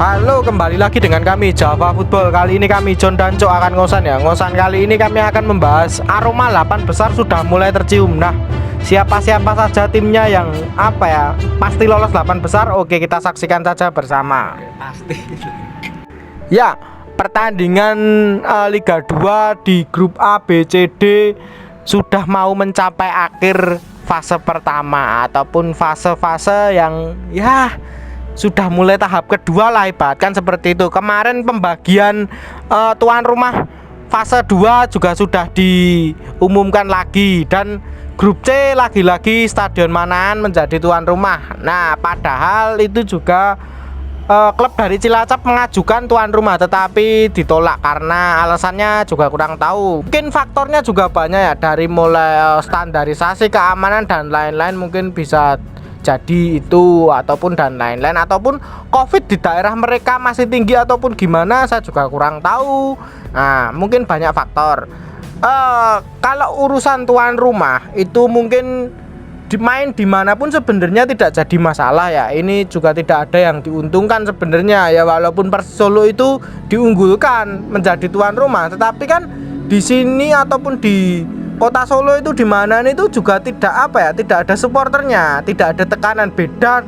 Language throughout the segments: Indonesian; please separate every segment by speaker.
Speaker 1: Halo, kembali lagi dengan kami Java Football. Kali ini kami John dan Cok akan ngosan ya. Ngosan kali ini kami akan membahas aroma 8 besar sudah mulai tercium. Nah, siapa-siapa saja timnya yang pasti lolos 8 besar. Oke, kita saksikan saja bersama.
Speaker 2: Pasti.
Speaker 1: Ya, pertandingan Liga 2 di grup A, B, C, D sudah mau mencapai akhir fase pertama ataupun fase-fase yang sudah mulai tahap kedua lah, ibaratkan seperti itu. Kemarin pembagian tuan rumah fase 2 juga sudah diumumkan lagi, dan grup C lagi-lagi Stadion Manahan menjadi tuan rumah. Nah, padahal itu juga klub dari Cilacap mengajukan tuan rumah tetapi ditolak karena alasannya juga kurang tahu. Mungkin faktornya juga banyak ya, dari mulai standarisasi, keamanan dan lain-lain, mungkin bisa jadi itu ataupun dan lain-lain, ataupun COVID di daerah mereka masih tinggi ataupun gimana, saya juga kurang tahu. Nah, mungkin banyak faktor. Kalau urusan tuan rumah itu mungkin main dimanapun sebenarnya tidak jadi masalah ya. Ini juga tidak ada yang diuntungkan sebenarnya ya, walaupun Persis Solo itu diunggulkan menjadi tuan rumah, tetapi kan di sini ataupun di Kota Solo itu di mana itu juga tidak tidak ada supporternya, tidak ada tekanan. Beda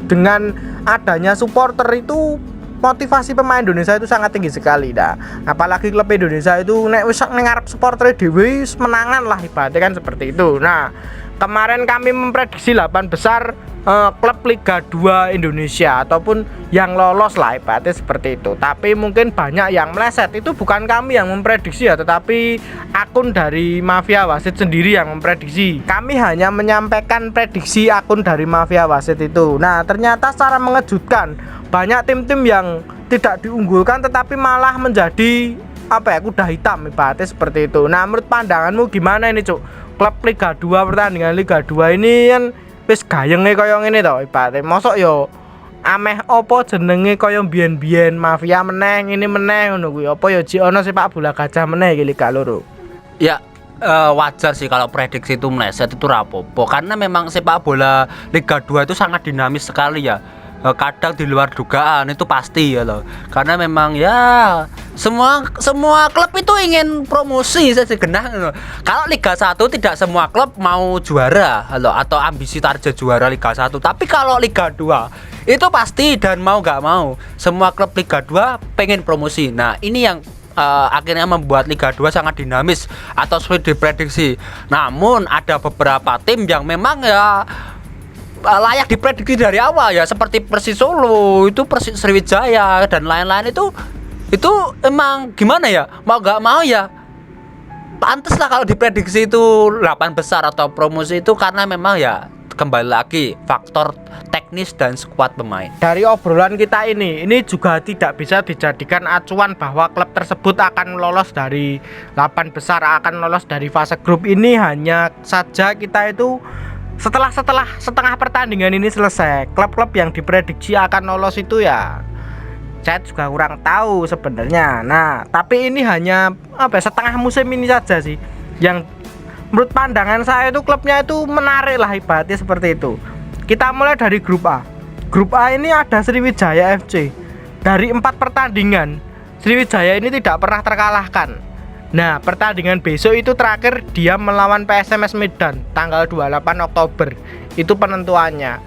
Speaker 1: dengan adanya supporter itu, motivasi pemain Indonesia itu sangat tinggi sekali dah. Apalagi klub Indonesia itu nek wis ngarep supporter dhewe menangan lah, ibaratnya kan seperti itu. Nah, kemarin kami memprediksi 8 besar klub Liga 2 Indonesia ataupun yang lolos lah, ibaratnya seperti itu. Tapi mungkin banyak yang meleset. Itu bukan kami yang memprediksi ya, tetapi akun dari Mafia Wasit sendiri yang memprediksi. Kami hanya menyampaikan prediksi akun dari Mafia Wasit itu. Nah, ternyata secara mengejutkan banyak tim-tim yang tidak diunggulkan tetapi malah menjadi kuda hitam, ibaratnya seperti itu. Nah, menurut pandanganmu gimana ini, Cuk? Klub Liga 2, pertandingan Liga 2 ini kan wis gayenge kaya ngene to, ibaratnya mosok yo ameh opo jenenge kaya biyen-biyen Mafia meneh ini meneh ngono kuwi, apa yo ji ono sepak bola gajah meneh iki Liga 2.
Speaker 2: Ya, wajar sih kalau prediksi itu meleset, itu rapopo karena memang sepak bola Liga 2 itu sangat dinamis sekali ya. Kadang di luar dugaan, itu pasti ya loh, karena memang ya semua klub itu ingin promosi saja genah loh. Kalau Liga 1 tidak semua klub mau juara loh, atau ambisi target juara Liga 1, tapi kalau Liga 2 itu pasti, dan mau gak mau semua klub Liga 2 pengen promosi. Nah, ini yang akhirnya membuat Liga 2 sangat dinamis atau sulit diprediksi. Namun ada beberapa tim yang memang ya layak diprediksi dari awal ya, seperti Persis Solo, itu Persis Sriwijaya dan lain-lain, itu emang gimana ya, mau gak mau ya pantas lah kalau diprediksi itu 8 besar atau promosi itu, karena memang ya kembali lagi faktor teknis dan skuad pemain.
Speaker 1: Dari obrolan kita ini juga tidak bisa dijadikan acuan bahwa klub tersebut akan lolos dari 8 besar, akan lolos dari fase grup ini. Hanya saja kita itu setelah setengah pertandingan ini selesai, klub-klub yang diprediksi akan lolos itu ya saya juga kurang tahu sebenarnya. Nah, tapi ini hanya setengah musim ini saja sih yang menurut pandangan saya itu klubnya itu menarik lah, ibaratnya seperti itu. Kita mulai dari grup A. Grup A ini ada Sriwijaya FC. Dari 4 pertandingan Sriwijaya ini tidak pernah terkalahkan. Nah, pertandingan besok itu terakhir dia melawan PSMS Medan tanggal 28 Oktober. Itu penentuannya.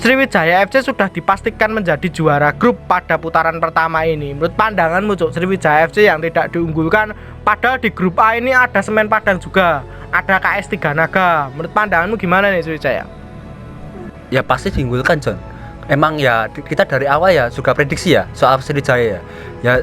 Speaker 1: Sriwijaya FC sudah dipastikan menjadi juara grup pada putaran pertama ini. Menurut pandanganmu, Cuk, Sriwijaya FC yang tidak diunggulkan, padahal di grup A ini ada Semen Padang juga, ada KS Tiganaga. Menurut pandanganmu gimana nih Sriwijaya?
Speaker 2: Ya pasti diunggulkan, John. Emang ya kita dari awal ya juga prediksi ya soal Sriwijaya ya. Ya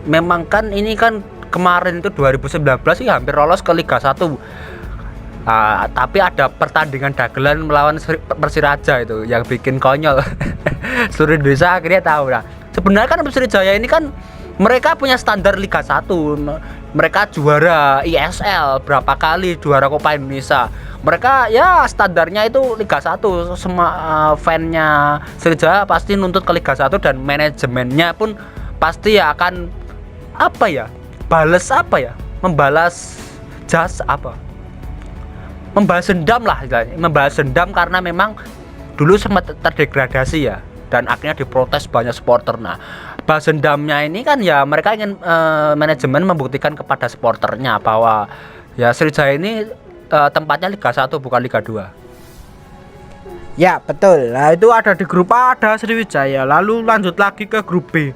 Speaker 2: memang kan ini kan kemarin itu 2019 sih hampir lolos ke Liga 1. Tapi ada pertandingan dagelan melawan Persiraja itu yang bikin konyol. Seluruh Indonesia akhirnya tahu. Nah, sebenarnya kan Persiraja ini kan mereka punya standar Liga 1. Mereka juara ISL berapa kali, juara Copa Indonesia. Mereka ya standarnya itu Liga 1. Semua fannya Persiraja pasti nuntut ke Liga 1, dan manajemennya pun pasti ya akan membalas membalas dendam lah, membalas dendam karena memang dulu sempat terdegradasi ya. dan akhirnya diprotes banyak supporter. Nah, balas dendamnya ini kan ya mereka ingin manajemen membuktikan kepada supporternya bahwa ya Sriwijaya ini tempatnya Liga 1 bukan Liga 2.
Speaker 1: Ya betul. Nah itu ada di grup A ada Sriwijaya. Lalu lanjut lagi ke grup B.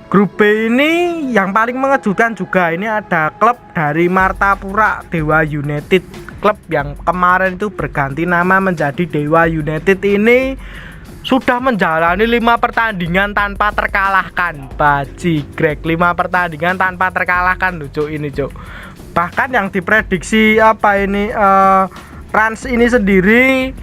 Speaker 1: Grup B ini yang paling mengejutkan juga. Ini ada klub dari Martapura Dewa United. Klub yang kemarin itu berganti nama menjadi Dewa United ini sudah menjalani 5 pertandingan tanpa terkalahkan. Bajigrek, 5 pertandingan tanpa terkalahkan loh, Cuk, ini, Cuk. Bahkan yang diprediksi Rans ini sendiri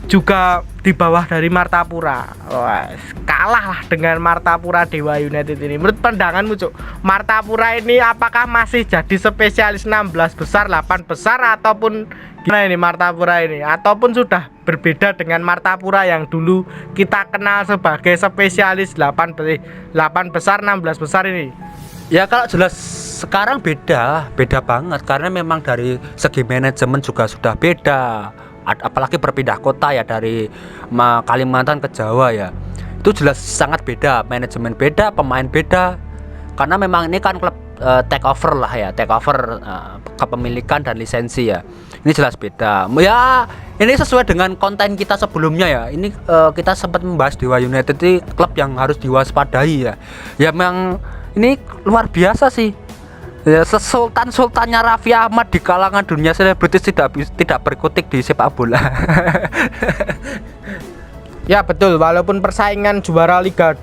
Speaker 1: juga di bawah dari Martapura. Wah, kalah lah dengan Martapura Dewa United ini. Menurut pandanganmu, Cuk, Martapura ini apakah masih jadi spesialis 16 besar, 8 besar ataupun gimana ini Martapura ini? Ataupun sudah berbeda dengan Martapura yang dulu kita kenal sebagai spesialis 8 besar, 16 besar ini?
Speaker 2: Ya kalau jelas sekarang beda banget karena memang dari segi manajemen juga sudah beda. Apalagi berpindah kota ya dari Kalimantan ke Jawa ya, itu jelas sangat beda, manajemen beda, pemain beda, karena memang ini kan klub take over lah ya, take over kepemilikan dan lisensi ya, ini jelas beda ya. Ini sesuai dengan konten kita sebelumnya ya, ini kita sempat membahas Dewa United ini klub yang harus diwaspadai ya, ya memang ini luar biasa sih. Ya, sultannya Raffi Ahmad di kalangan dunia selebritis tidak berkutik di sepak bola.
Speaker 1: Ya betul, walaupun persaingan juara liga,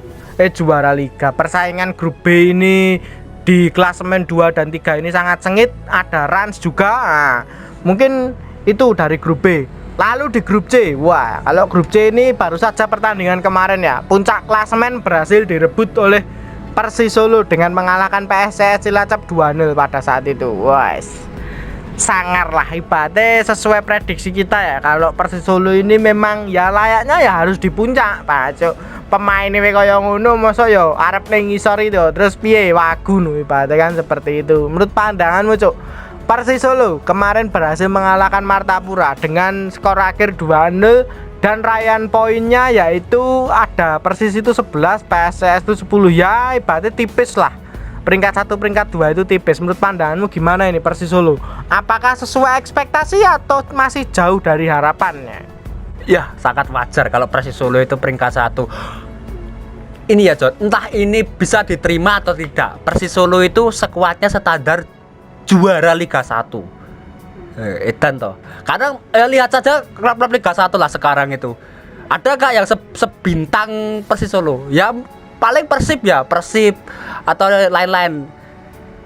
Speaker 1: persaingan grup B ini di klasemen 2 dan 3 ini sangat sengit. Ada Rans juga. Nah, mungkin itu dari grup B. Lalu di grup C, wah, kalau grup C ini baru saja pertandingan kemarin ya. Puncak klasemen berhasil direbut oleh Persis Solo dengan mengalahkan PSIS Cilacap 2-0 pada saat itu. Wah, sangar lah ibaratnya sesuai prediksi kita ya. Kalau Persis Solo ini memang ya layaknya ya harus di puncak, Pak Cuk. Pemain ini kaya ngono masa yo arep ning ngisor itu terus piye wagu no ibaratnya kan seperti itu. Menurut pandanganmu, Cuk, Persis Solo kemarin berhasil mengalahkan Martapura dengan skor akhir 2-0 dan raihan poinnya yaitu ada Persis itu 11, PSIS itu 10, ya ibaratnya tipis lah. Peringkat 1, peringkat 2 itu tipis. Menurut pandanganmu gimana ini Persis Solo? Apakah sesuai ekspektasi atau masih jauh dari harapannya?
Speaker 2: Ya sangat wajar kalau Persis Solo itu peringkat 1. Ini ya John, entah ini bisa diterima atau tidak, Persis Solo itu sekuatnya standar juara Liga 1. Edan toh. Kadang lihat saja klub-klub Liga 1 lah sekarang itu. Ada gak yang sebintang Persis Solo? Ya paling Persib ya, Persib atau lain-lain.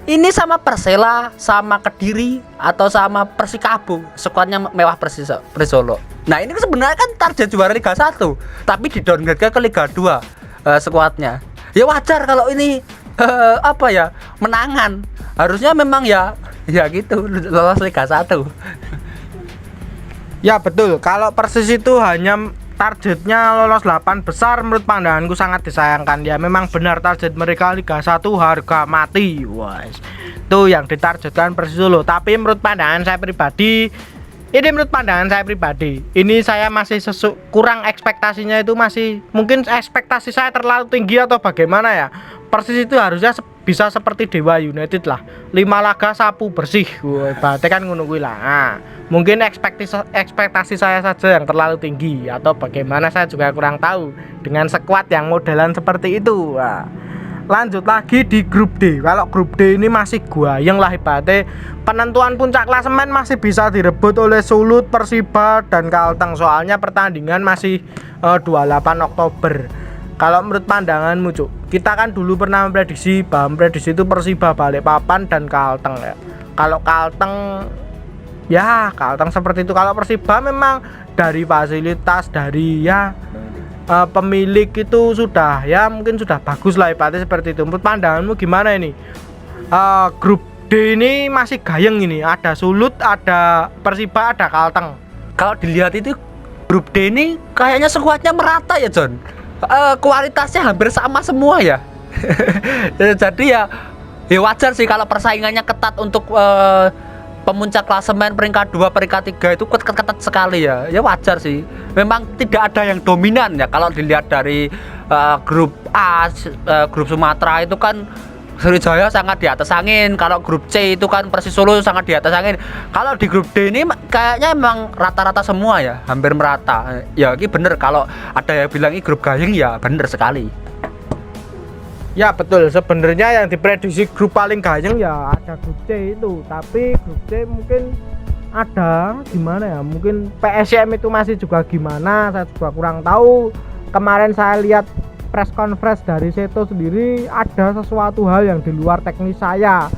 Speaker 2: Ini sama Persela, sama Kediri atau sama Persikabo, skuadnya mewah Persis Solo. Nah, ini sebenarnya kan target juara Liga 1, tapi di-downgrade ke Liga 2 skuadnya. Ya wajar kalau ini menangan. Harusnya memang ya gitu lolos Liga 1.
Speaker 1: Ya betul, kalau Persis itu hanya targetnya lolos 8 besar, menurut pandanganku sangat disayangkan. Ya memang benar target mereka Liga 1 harga mati. Wah, itu yang ditargetkan Persis Solo. Tapi menurut pandangan saya pribadi, ini saya masih kurang ekspektasinya, itu masih mungkin ekspektasi saya terlalu tinggi atau bagaimana ya. Persis itu harusnya bisa seperti Dewa United lah, 5 laga sapu bersih. Wah, berarti kan ngono kuwi lah. Nah, mungkin ekspektasi saya saja yang terlalu tinggi atau bagaimana saya juga kurang tahu dengan skuad yang modelan seperti itu. Nah, lanjut lagi di grup D. Kalau grup D ini masih yang lah ibaratnya penentuan puncak klasemen masih bisa direbut oleh Sulut, Persiba dan Kalteng. Soalnya pertandingan masih 28 Oktober. Kalau menurut pandanganmu, Cuk, kita kan dulu pernah memprediksi itu Persiba Balikpapan dan Kalteng ya. Kalau Kalteng seperti itu. Kalau Persiba memang dari fasilitas, dari pemilik itu sudah mungkin sudah bagus lah ibaratnya seperti itu. Menurut pandanganmu gimana ini? Grup D ini masih gayeng ini, ada Sulut, ada Persiba, ada Kalteng.
Speaker 2: Kalau dilihat itu grup D ini kayaknya skuadnya merata ya John. Kualitasnya hampir sama semua ya. Jadi ya wajar sih kalau persaingannya ketat untuk pemuncak klasemen peringkat 2, peringkat 3 itu ketat sekali ya. Ya wajar sih. Memang tidak ada yang dominan ya kalau dilihat dari grup A, grup Sumatera itu kan Sriwijaya sangat di atas angin. Kalau grup C itu kan Persis Solo sangat di atas angin. Kalau di grup D ini kayaknya emang rata-rata semua ya, hampir merata. Ya ini bener kalau ada yang bilang ini grup gayeng ya bener sekali.
Speaker 1: Ya betul, sebenarnya yang diprediksi grup paling gayeng ya ada grup C itu, tapi grup C mungkin ada gimana ya, mungkin PSM itu masih juga gimana, saya juga kurang tahu. Kemarin saya lihat press conference dari Seto sendiri, ada sesuatu hal yang di luar teknis saya.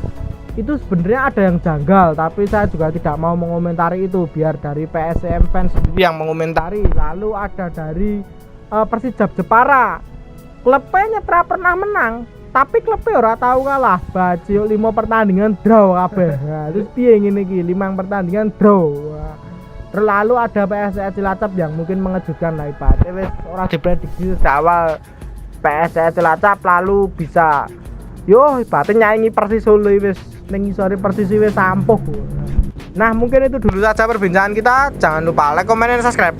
Speaker 1: Itu sebenarnya ada yang janggal, tapi saya juga tidak mau mengomentari itu, biar dari PSM fans sendiri yang mengomentari. Lalu ada dari Persijap Jepara, klubnya nyetra pernah menang, tapi klubnya ora tahu kalah. Baci 5 pertandingan draw kabeh. Nah, terus piye ngene iki? 5 pertandingan draw. Lalu ada PSIS Cilacap yang mungkin mengejutkan lah, ibaratnya wis ora diprediksi sejak awal PSIS Cilacap lalu bisa yo ibaratnya nyaingi Persis Solo wis ning ngisore Persis wis ampuh. Nah, mungkin itu dulu saja perbincangan kita. Jangan lupa like, comment, dan subscribe.